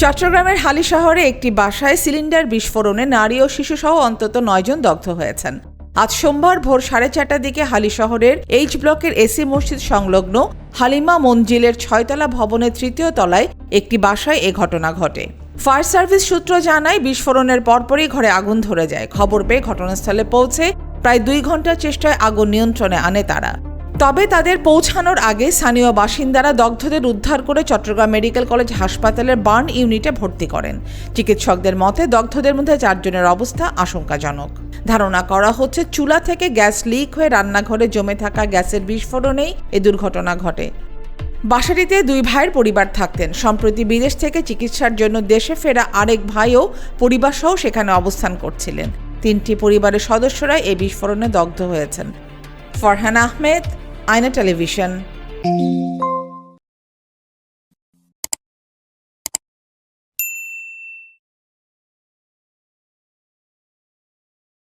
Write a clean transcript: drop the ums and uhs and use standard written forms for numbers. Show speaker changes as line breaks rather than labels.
চট্টগ্রামের হালি শহরে একটি বাসায় সিলিন্ডার বিস্ফোরণে নারী ও শিশুসহ অন্তত ৯ জন দগ্ধ হয়েছেন। আজ সোমবার ভোর 4:30টার দিকে হালি শহরের এইচ ব্লকের এসি মসজিদ সংলগ্ন হালিমা মঞ্জিলের 6তলা ভবনের 3য় তলায় একটি বাসায় এ ঘটনা ঘটে। ফায়ার সার্ভিস সূত্র জানায়, বিস্ফোরণের পরপরই ঘরে আগুন ধরে যায়। খবর পেয়ে ঘটনাস্থলে পৌঁছে প্রায় 2 ঘন্টার চেষ্টায় আগুন নিয়ন্ত্রণে আনে তারা। তবে তাদের পৌঁছানোর আগে স্থানীয় বাসিন্দারা দগ্ধদের উদ্ধার করে চট্টগ্রাম মেডিকেল কলেজ হাসপাতালের বার্ন ইউনিটে ভর্তি করেন। চিকিৎসকদের মতে দগ্ধদের মধ্যে 4 জনের অবস্থা আশঙ্কাজনক। ধারণা করা হচ্ছে চুলা থেকে গ্যাস লিক হয়ে রান্নাঘরে জমে থাকা গ্যাসের বিস্ফোরণেই এ দুর্ঘটনা ঘটে। বাসাটিতে 2 ভাইয়ের পরিবার থাকতেন। সম্প্রতি বিদেশ থেকে চিকিৎসার জন্য দেশে ফেরা আরেক ভাইও পরিবারসহ সেখানে অবস্থান করছিলেন। 3টি পরিবারের সদস্যরা এই বিস্ফোরণে দগ্ধ হয়েছেন। ফরহান আহমেদ, আয়না টেলিভিশন।